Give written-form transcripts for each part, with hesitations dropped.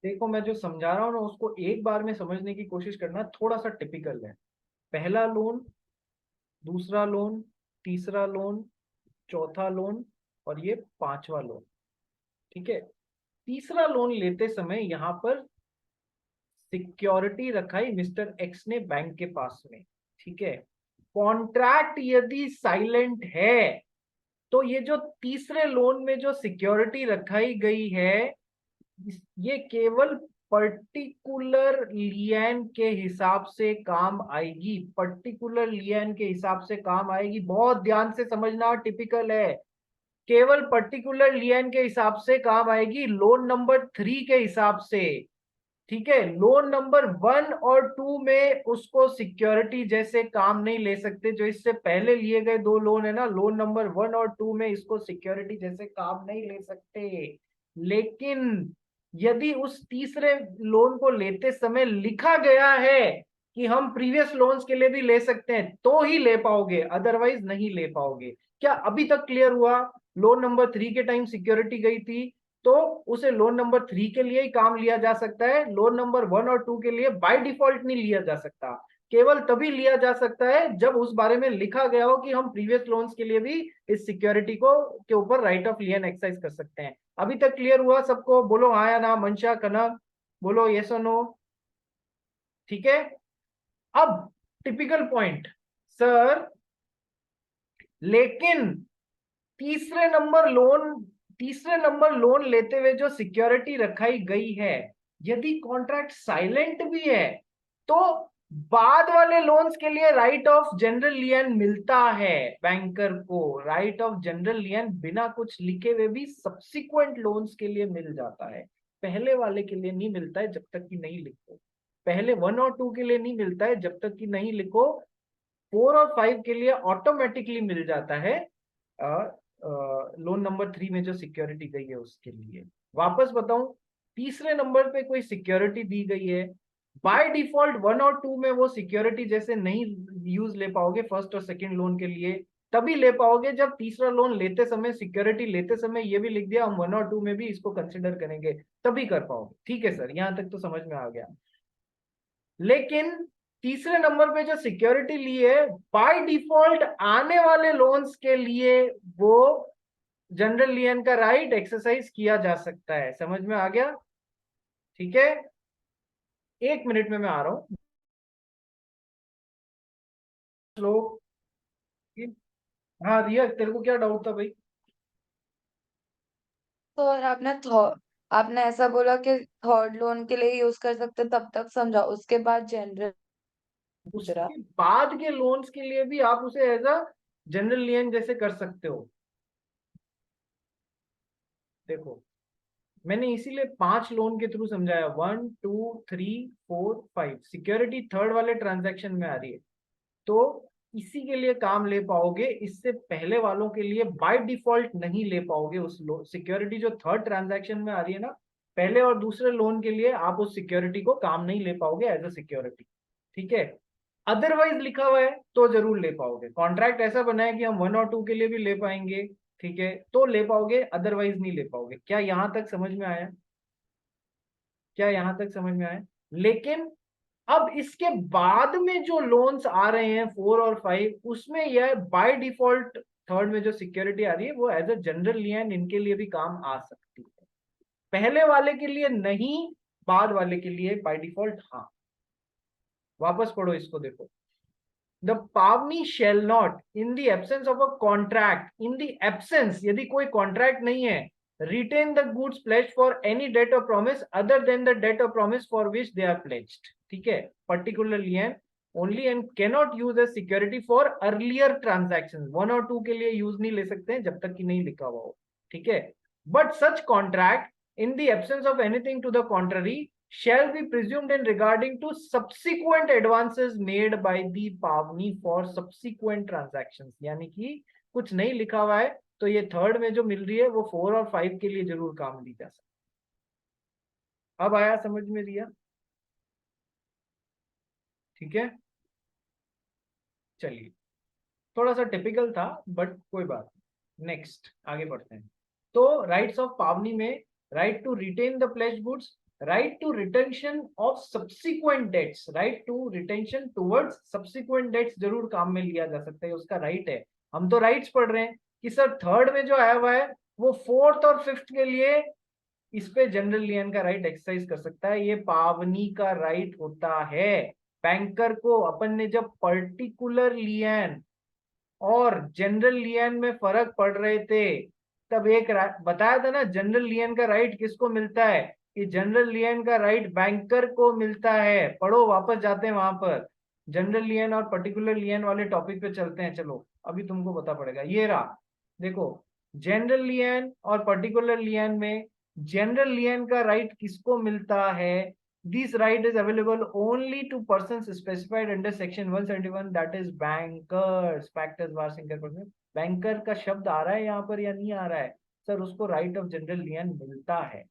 देखो मैं जो समझा रहा हूँ ना उसको एक बार में समझने की कोशिश करना, थोड़ा सा टिपिकल है। पहला लोन, दूसरा लोन, तीसरा लोन, चौथा लोन और ये पांचवा लोन। ठीक है। तीसरा लोन लेते समय यहां पर सिक्योरिटी रखाई मिस्टर एक्स ने बैंक के पास में। ठीक है। कॉन्ट्रैक्ट यदि साइलेंट है तो ये जो तीसरे लोन में जो सिक्योरिटी रखाई गई है ये केवल पर्टिकुलर लियन के हिसाब से काम आएगी। पर्टिकुलर लियन के हिसाब से काम आएगी, बहुत ध्यान से समझना, टिपिकल है। केवल पर्टिकुलर लियन के हिसाब से काम आएगी, लोन नंबर 3 के हिसाब से। ठीक है। लोन नंबर 1 और 2 में उसको सिक्योरिटी जैसे काम नहीं ले सकते। जो इससे पहले लिए गए दो लोन है ना, लोन नंबर 1 और 2 में इसको सिक्योरिटी जैसे काम नहीं ले सकते। लेकिन यदि उस तीसरे लोन को लेते समय लिखा गया है कि हम प्रीवियस लोन्स के लिए भी ले सकते हैं तो ही ले पाओगे, अदरवाइज नहीं ले पाओगे। क्या अभी तक क्लियर हुआ? लोन नंबर 3 के टाइम सिक्योरिटी गई थी तो उसे लोन नंबर 3 के लिए ही काम लिया जा सकता है, लोन नंबर 1 और 2 के लिए बाय डिफॉल्ट नहीं लिया जा सकता। केवल तभी लिया जा सकता है जब उस बारे में लिखा गया हो कि हम प्रीवियस लोन्स के लिए भी इस सिक्योरिटी को के ऊपर राइट ऑफ लियन एक्सरसाइज कर सकते हैं। अभी तक क्लियर हुआ सबको? बोलो हाँ या ना, मंशा, कनक, बोलो यस और नो। ठीक है। अब टिपिकल पॉइंट सर, लेकिन तीसरे नंबर लोन तीसरे नंबर लोन लेते हुए जो सिक्योरिटी रखाई गई है, यदि कॉन्ट्रैक्ट साइलेंट भी है तो बाद वाले लोन्स के लिए राइट ऑफ जनरल लियन मिलता है। बैंकर को राइट ऑफ जनरल लियन बिना कुछ लिखे हुए भी सब्सिक्वेंट लोन्स के लिए मिल जाता है। पहले वाले के लिए नहीं मिलता है जब तक कि नहीं लिखो। पहले 1 और 2 के लिए नहीं मिलता है जब तक कि नहीं लिखो। 4 और 5 के लिए ऑटोमेटिकली मिल जाता है लोन नंबर 3 में जो सिक्योरिटी गई है उसके लिए। वापस बताऊं, तीसरे नंबर पे कोई सिक्योरिटी दी गई है, बाय डिफॉल्ट 1 और 2 में वो सिक्योरिटी जैसे नहीं यूज ले पाओगे फर्स्ट और सेकंड लोन के लिए। तभी ले पाओगे जब तीसरा लोन लेते समय, सिक्योरिटी लेते समय ये भी लिख दिया हम 1 और 2 में भी इसको कंसिडर करेंगे, तभी कर पाओगे। ठीक है सर, यहां तक तो समझ में आ गया। लेकिन तीसरे नंबर पे जो सिक्योरिटी ली है बाय डिफॉल्ट आने वाले लोन्स के लिए वो जनरल लियन का राइट एक्सरसाइज किया जा सकता है। समझ में आ गया? ठीक है। 1 मिनट में मैं आ रहा हूं। श्लोक। हाँ रिया, तेरे को क्या डाउट था भाई? तो और आपने ऐसा बोला कि थर्ड लोन के लिए यूज कर सकते, तब तक समझा, उसके बाद जनरल पूछ रहा। उसके बाद के लोन्स के लिए भी आप उसे एज अ जनरल लियन जैसे कर सकते हो। देखो, मैंने इसीलिए 5 लोन के थ्रू समझाया, 1 2 3 4 5 सिक्योरिटी थर्ड वाले ट्रांजैक्शन में आ रही है तो इसी के लिए काम ले पाओगे। इससे पहले वालों के लिए बाय डिफॉल्ट नहीं ले पाओगे उस सिक्योरिटी जो थर्ड ट्रांजैक्शन में आ रही है ना। पहले और दूसरे लोन के लिए आप उस सिक्योरिटी को काम नहीं ले पाओगे एज अ सिक्योरिटी। ठीक है। अदरवाइज लिखा हुआ है तो जरूर ले पाओगे। कॉन्ट्रैक्ट ऐसा बना है कि हम 1 और 2 के लिए भी ले पाएंगे, ठीक है, तो ले पाओगे, अदरवाइज नहीं ले पाओगे। क्या यहां तक समझ में आया? क्या यहां तक समझ में आया? लेकिन अब इसके बाद में जो लोन्स आ रहे हैं 4 और 5, उसमें यह बाय डिफॉल्ट थर्ड में जो सिक्योरिटी आ रही है वो एज अ जनरल लियन इनके लिए भी काम आ सकती है। पहले वाले के लिए नहीं, बाद वाले के लिए बाय डिफॉल्ट हाँ। वापस पढ़ो इसको, देखो। The pawnee shall not in the absence of a contract, in the absence यदि कोई कॉन्ट्रैक्ट नहीं है, retain the goods pledged for any debt or promise other than the debt or promise for which they are pledged. ठीक है। Particularly and only and cannot use as security for earlier transaction. 1 और 2 के लिए use नहीं ले सकते हैं जब तक कि नहीं लिखा हुआ हो। ठीक है। But such contract in the absence of anything to the contrary shall be presumed in regarding to subsequent advances made by the pavni for subsequent transactions। यानी कि कुछ नहीं लिखा हुआ है तो ये थर्ड में जो मिल रही है वो 4 और 5 के लिए जरूर काम ली जा सकती है। अब आया समझ में रिया? ठीक है। चलिए, थोड़ा सा टिपिकल था बट कोई बात नहीं। नेक्स्ट आगे बढ़ते हैं। तो राइट्स ऑफ पावनी में right to retain the pledged goods, right to retention of subsequent debts, right to retention towards subsequent debts जरूर काम में लिया जा सकता है, उसका राइट है। हम तो राइट्स पढ़ रहे हैं कि सर थर्ड में जो आया हुआ है वो फोर्थ और फिफ्थ के लिए इस पे जनरल लियन का राइट एक्सरसाइज कर सकता है, ये पावनी का राइट होता है। बैंकर को अपन ने जब पर्टिकुलर लियन और जनरल लियन में फर्क पड़ रहे थे तब एक बताया था ना, जनरल लियन का राइट किसको मिलता है, कि जनरल लियन का राइट बैंकर को मिलता है। पढ़ो, वापस जाते हैं वहां पर, जनरल लियन और पर्टिकुलर लियन वाले टॉपिक पे चलते हैं। चलो अभी तुमको पता पड़ेगा, ये रहा देखो, जनरल लियन और पर्टिकुलर लियन में जनरल लियन का राइट किसको मिलता है, this right is available only to persons specified under section 171, that is bankers, factors bar sinker person। Banker का शब्द आ रहा है यहाँ पर या नहीं आ रहा है, सर उसको राइट ऑफ जनरल लियन मिलता है।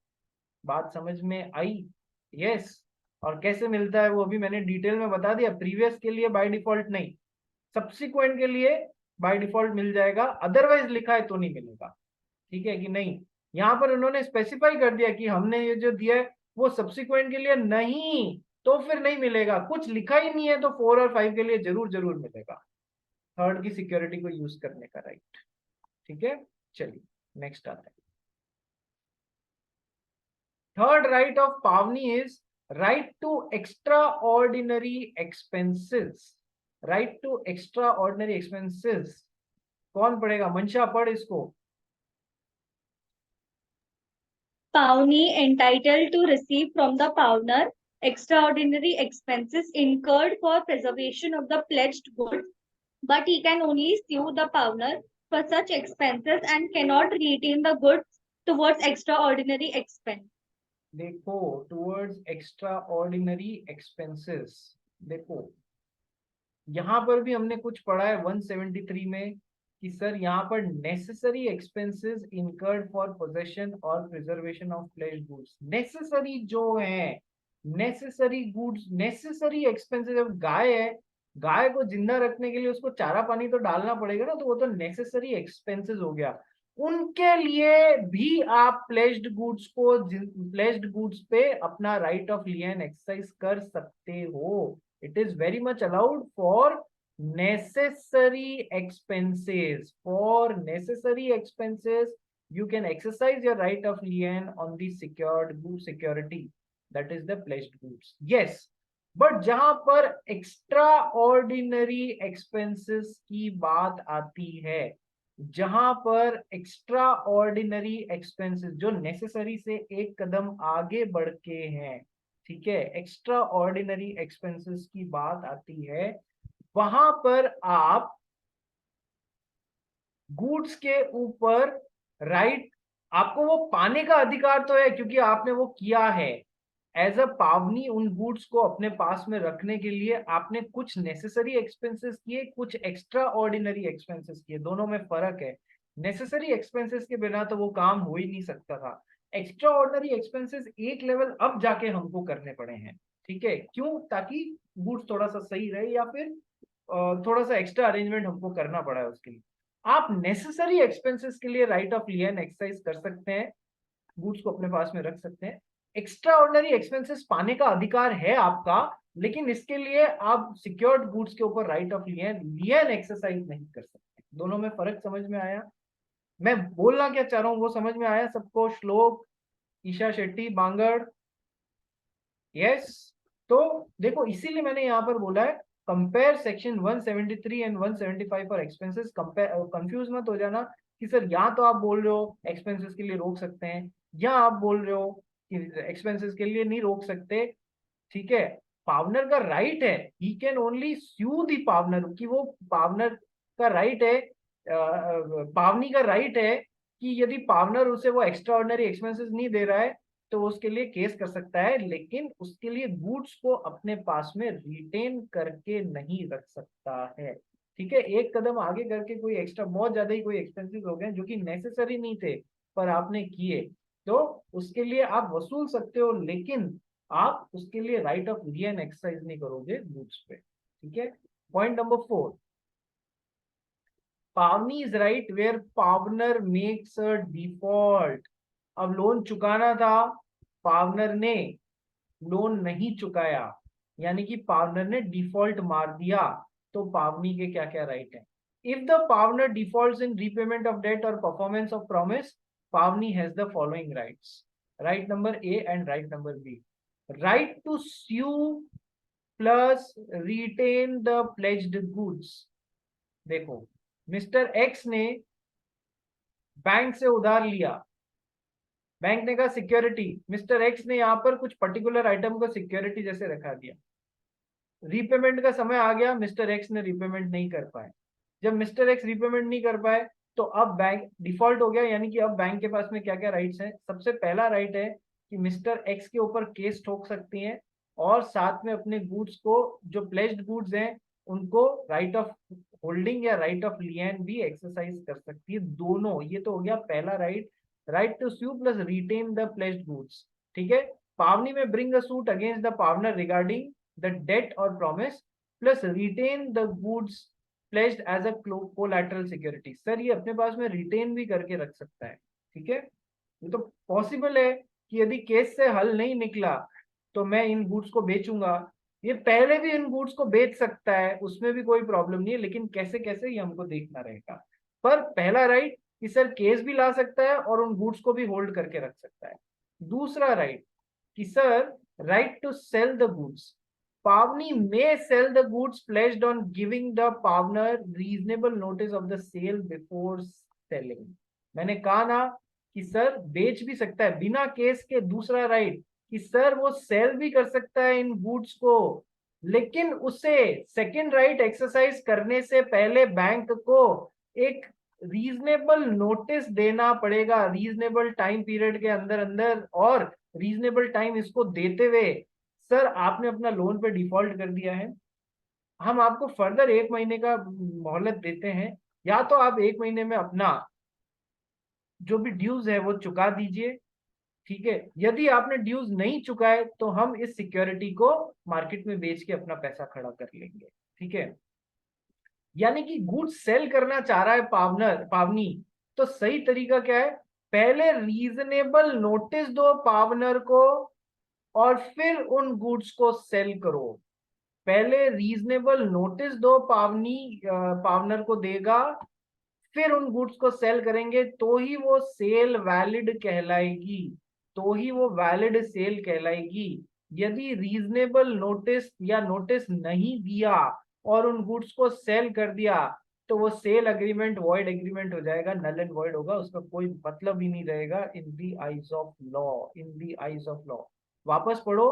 बात समझ में आई? यस। और कैसे मिलता है वो अभी मैंने डिटेल में बता दिया, प्रीवियस के लिए बाय डिफॉल्ट नहीं, सब्सिक्वेंट के लिए बाय डिफॉल्ट मिल जाएगा, अदरवाइज लिखा है तो नहीं मिलेगा। ठीक है कि नहीं? यहाँ पर उन्होंने स्पेसिफाई कर दिया कि हमने ये जो दिया है वो सब्सिक्वेंट के लिए नहीं, तो फिर नहीं मिलेगा। कुछ लिखा ही नहीं है तो 4 और 5 के लिए जरूर जरूर मिलेगा, थर्ड की सिक्योरिटी को यूज करने का राइट। ठीक है, चलिए नेक्स्ट आता है। Third right of pawnee is right to extraordinary expenses. Right to extraordinary expenses कौन पढ़ेगा? मंशा पढ़ इसको। Pawnee entitled to receive from the pawner extraordinary expenses incurred for preservation of the pledged goods, but he can only sue the pawner for such expenses and cannot retain the goods towards extraordinary expense. देखो, towards extra ordinary expenses, देखो यहां पर भी हमने कुछ पढ़ा है 173 में कि सर यहाँ पर necessary expenses incurred for possession or preservation of pledged goods, necessary जो है, नेसेसरी गुड्स, नेसेसरी एक्सपेंसेस। अब गाय है, गाय को जिंदा रखने के लिए उसको चारा पानी तो डालना पड़ेगा ना, तो वो तो नेसेसरी एक्सपेंसेस हो गया। उनके लिए भी आप प्लेज्ड गुड्स को, प्लेज्ड गुड्स पे अपना राइट ऑफ लियन एक्सरसाइज कर सकते हो। It is very much allowed for necessary expenses. For necessary expenses, you can exercise your right of lien on the secured goods security, that is the pledged goods. Yes, but जहां पर extraordinary expenses की बात आती है, जहां पर extraordinary expenses जो necessary से एक कदम आगे बढ़ के हैं, ठीक है, एक्स्ट्रा ऑर्डिनरी एक्सपेंसेस की बात आती है, वहां पर आप गुड्स के ऊपर राइट, आपको वो पाने का अधिकार तो है क्योंकि आपने वो किया है। एज अ पावनी उन गुड्स को अपने पास में रखने के लिए आपने कुछ नेसेसरी एक्सपेंसेस किए, कुछ एक्स्ट्रा ऑर्डिनरी एक्सपेंसेस किए, दोनों में फर्क है। नेसेसरी एक्सपेंसेस के बिना तो वो काम हो ही नहीं सकता था। एक्स्ट्रा ऑर्डिनरी एक्सपेंसेस एक लेवल अब जाके हमको करने पड़े हैं। ठीक है, क्यों? ताकि गुड्स थोड़ा सा सही रहे या फिर थोड़ा सा एक्स्ट्रा अरेंजमेंट हमको करना पड़ा है उसके लिए। आप नेसेसरी एक्सपेंसेस के लिए राइट ऑफ लियन एक्सरसाइज कर सकते हैं, गुड्स को अपने पास में रख सकते हैं। एक्स्ट्रा ऑर्डिनरी एक्सपेंसेस पाने का अधिकार है आपका, लेकिन इसके लिए आप सिक्योर्ड गुड्स के ऊपर राइट ऑफ लियन एक्सरसाइज नहीं कर सकते। दोनों में फर्क समझ में आया? मैं बोलना क्या चाह रहा हूं वो समझ में आया सबको? श्लोक, ईशा शेट्टी, बांगड़, यस। तो देखो इसीलिए मैंने यहां पर बोला है compare section 173 and 175 for expenses. Confuse मत हो जाना कि सर या तो आप बोल रहे हो एक्सपेंसेस के लिए रोक सकते हैं, या आप बोल रहे हो कि एक्सपेंसेस के लिए नहीं रोक सकते। ठीक है, पार्टनर का राइट है, he can only sue the partner, कि वो पार्टनर का राइट है, पावनी का राइट है कि यदि पार्टनर उसे वो एक्स्ट्रा ऑर्डिनरी एक्सपेंसेस नहीं दे रहा है तो उसके लिए केस कर सकता है, लेकिन उसके लिए गुड्स को अपने पास में रिटेन करके नहीं रख सकता है। ठीक है, एक कदम आगे करके कोई एक्स्ट्रा, बहुत ज्यादा ही कोई एक्सपेंसेस हो गए जो कि नेसेसरी नहीं थे पर आपने किए, तो उसके लिए आप वसूल सकते हो, लेकिन आप उसके लिए राइट ऑफ लियन एक्सरसाइज नहीं करोगे गुड्स पे। ठीक है, point number 4, pawnee is right where pawnor makes a default. अब लोन चुकाना था, पावनर ने लोन नहीं चुकाया, यानी कि पावनर ने डिफॉल्ट मार दिया, तो पावनी के क्या क्या राइट है? If the pawnor defaults in repayment of debt or performance of promise, pawnee has the following rights. Right number A and right number B. Right to sue plus retain the pledged goods. देखो, mister X ने bank से उधार लिया, bank ने कहा security, mister X ने यहां पर कुछ पर्टिकुलर आइटम को सिक्योरिटी जैसे रखा दिया, रीपेमेंट का समय आ गया, मिस्टर एक्स ने रीपेमेंट नहीं कर पाए. जब मिस्टर एक्स रीपेमेंट नहीं कर पाए तो अब बैंक डिफॉल्ट हो गया, यानी कि अब बैंक के पास में क्या क्या राइट्स हैं? सबसे पहला राइट है कि मिस्टर एक्स के ऊपर केस ठोक सकती हैं और साथ में अपने गुड्स को, जो प्लेज्ड गुड्स हैं, उनको राइट ऑफ होल्डिंग या राइट ऑफ लियन भी एक्सरसाइज कर सकती है. दोनों, ये तो हो गया पहला right, right to sue plus retain the pledged goods. ठीक है. Pawnee may bring a suit against the pawnor regarding the debt or promise plus retain the goods pledged as a collateral security. Sir ये अपने पास में retain भी करके रख सकता है. ठीक है, ये तो पॉसिबल है कि यदि केस से हल नहीं निकला तो मैं इन गुड्स को बेचूंगा. ये पहले भी इन गुड्स को बेच सकता है, उसमें भी कोई प्रॉब्लम नहीं है, लेकिन कैसे कैसे ये हमको देखना रहेगा. पर पहला राइट कि सर केस भी ला सकता है और उन गुड्स को भी होल्ड करके रख सकता है. दूसरा राइट कि sir right to sell the goods. Pavni may sell the goods pledged on giving the Pavner reasonable notice of the sale before selling. मैंने कहा ना कि सर बेच भी सकता है बिना केस के. दूसरा राइट कि सर वो सेल भी कर सकता है इन गुड्स को, लेकिन उसे सेकंड राइट एक्सरसाइज करने से पहले बैंक को एक रीजनेबल नोटिस देना पड़ेगा, रीजनेबल टाइम पीरियड के अंदर अंदर, और रीजनेबल टाइम इसको देते हुए, सर आपने अपना लोन पे डिफॉल्ट कर दिया है, हम आपको फर्दर 1 महीने का मोहलत देते हैं, या तो आप 1 महीने में अपना जो भी ड्यूज है वो चुका दीजिए. ठीक है, यदि आपने ड्यूज नहीं चुकाए तो हम इस सिक्योरिटी को मार्केट में बेच के अपना पैसा खड़ा कर लेंगे. ठीक है, यानी कि गुड्स सेल करना चाह रहा है पावनी, तो सही तरीका क्या है? पहले रीजनेबल नोटिस दो पावनर को और फिर उन गुड्स को सेल करो. पहले रीजनेबल नोटिस दो, पावनर को देगा, फिर उन गुड्स को सेल करेंगे, तो ही वो सेल वैलिड कहलाएगी, तो ही वो वैलिड सेल कहलाएगी. यदि रीजनेबल नोटिस या नोटिस नहीं दिया और उन गुड्स को सेल कर दिया तो वो सेल एग्रीमेंट वॉइड एग्रीमेंट हो जाएगा, नल एंड वॉइड होगा, उसका कोई मतलब ही नहीं रहेगा in the eyes of law, in the eyes of law. वापस पढ़ो.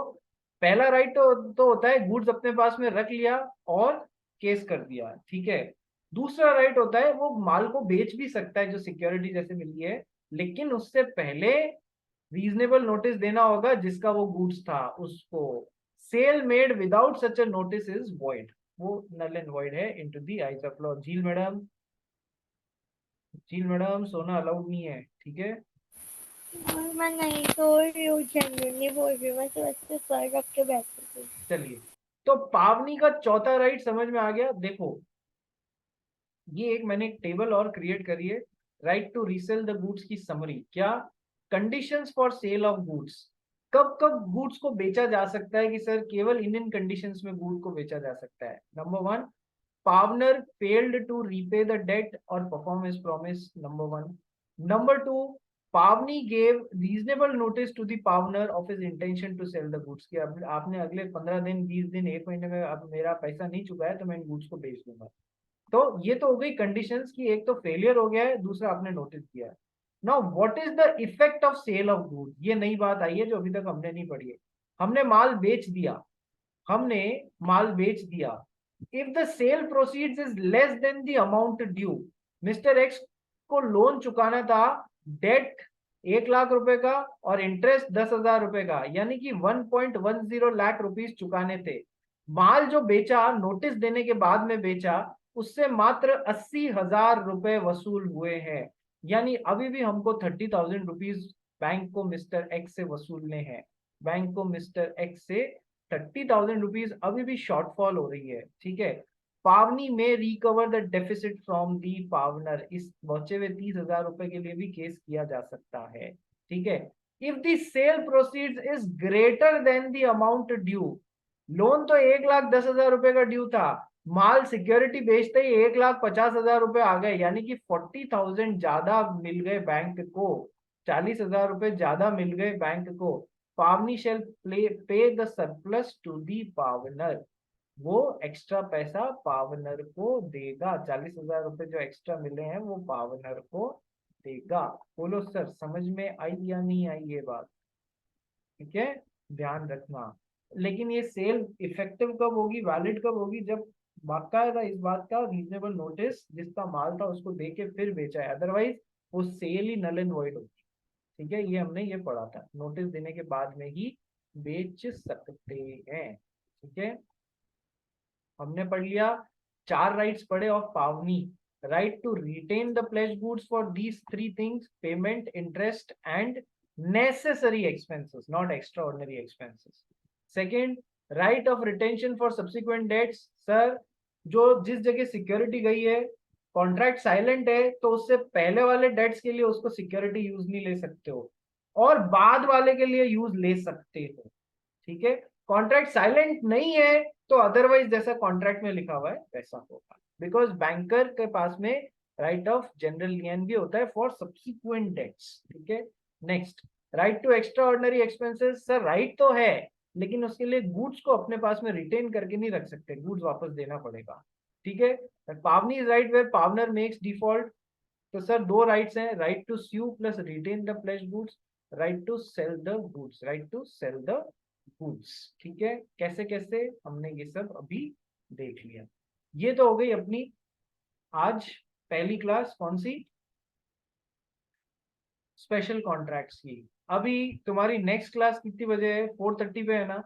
पहला राइट तो होता है गुड्स अपने पास में रख लिया और केस कर दिया. ठीक है. दूसरा राइट होता है वो माल को बेच भी सकता है जो सिक्योरिटी जैसे मिली है, लेकिन उससे पहले रीजनेबल नोटिस देना होगा जिसका वो गुड्स था उसको. Sale made without such a notice is void, वो नल एंड वॉइड है into the eyes of law. झील मैडम सोना अलाउड नहीं है. ठीक है, मैं नहीं सो रही हूँ, जेन्युइनली बोल रही हूँ, मैं तो ऐसे सर रख के बैठी थी. चलिए, तो पावनी का चौथा राइट समझ में आ गया. देखो, ये एक मैंने टेबल और क्रिएट करी है, right to resale the goods की समरी. क्या conditions for sale of goods, कब कब गुड्स को बेचा जा सकता है कि सर केवल इन कंडीशंस में गुड को बेचा जा सकता है. Number 1, pawnor failed to repay the debt or perform his promise. Number 1. Number 2, pawnee gave reasonable notice to the pawnor of his intention to sell the goods. कि आपने अगले 15 दिन, 20 दिन, 1 महीने में अब मेरा पैसा नहीं चुकाया तो मैं इन गुड्स को बेच दूंगा. तो ये तो हो गई कंडीशंस की, एक तो फेलियर हो गया है, दूसरा आपने नोटिस किया है. Now what is the effect of sale of good? ये नई बात आई है जो अभी तक हमने नहीं पढ़ी है. हमने माल बेच दिया, हमने माल बेच दिया. If the sale proceeds is less than the amount due, mister x को लोन चुकाना था, डेट 1 लाख रुपए का और इंटरेस्ट 10,000 रुपए का, यानी कि 1.10 लाख रुपीस चुकाने थे. माल जो बेचा, नोटिस देने के बाद में बेचा, उससे मात्र 80,000 रुपए वसूल हुए हैं. यानी अभी भी हमको 30,000 रुपीज बैंक को मिस्टर एक्स से वसूलने हैं. बैंक को मिस्टर एक्स से 30,000 रुपीज अभी भी शॉर्टफॉल हो रही है. ठीक है. Pawnee may recover the deficit from the pawnor, इस बचे हुए 30,000 रुपए के लिए भी केस किया जा सकता है. ठीक है. If the sale proceeds is greater than the amount due, loan तो 1,10,000 रुपए का ड्यू था, माल सिक्योरिटी बेचते ही 1,50,000 रुपए आ गए, यानी कि 40,000 ज्यादा मिल गए बैंक को, 40,000 रुपए ज्यादा मिल गए बैंक को। पावनी शेल पे द सरप्लस टू दी पावनर, वो एक्स्ट्रा पैसा पावनर को देगा, 40,000 रुपए जो एक्स्ट्रा मिले हैं वो पावनर को देगा। बोलो सर समझ में आई या नहीं आई ये बात? ठीक है, ध्यान रखना। लेकिन ये सेल इफेक्टिव कब होगी, वैलिड कब होगी, जब बाकायदा इस बात का रीजनेबल नोटिस जिसका माल था उसको दे के फिर बेचा है, अदरवाइज वो सेल ही नल एंड वॉइड होगी। ठीक है, ये हमने ये पढ़ा था, नोटिस देने के बाद में ही बेच सकते हैं। ठीक है, हमने पढ़ लिया 4 राइट्स पढ़े of pawnee. Right to retain the pledge goods for these 3 things, payment, interest and necessary expenses, not extraordinary expenses. Second, right of retention for subsequent debts. Sir जो जिस जगह सिक्योरिटी गई है, कॉन्ट्रैक्ट साइलेंट है, तो उससे पहले वाले डेट्स के लिए उसको सिक्योरिटी यूज नहीं ले सकते हो, और बाद वाले के लिए यूज ले सकते हो। ठीक है, कॉन्ट्रैक्ट साइलेंट नहीं है तो अदरवाइज जैसा कॉन्ट्रैक्ट में लिखा हुआ है वैसा होगा, बिकॉज बैंकर के पास में राइट ऑफ जनरल लियन भी होता है फॉर सब्सिक्वेंट डेट्स। ठीक है, next, right to extraordinary expenses. Sir right तो है, लेकिन उसके लिए गुड्स को अपने पास में रिटेन करके नहीं रख सकते, गुड्स वापस देना पड़ेगा। ठीक है, pawnee is right where pawnor makes default. तो सर 2 राइट्स हैं, right to sue plus retain the pledge goods, right to sell the goods, right to sell the goods. ठीक है, कैसे कैसे हमने ये सब अभी देख लिया। ये तो हो गई अपनी आज पहली क्लास, कौन सी, स्पेशल कॉन्ट्रैक्ट्स की। अभी तुम्हारी नेक्स्ट क्लास कितनी बजे है? 4:30 पे है ना?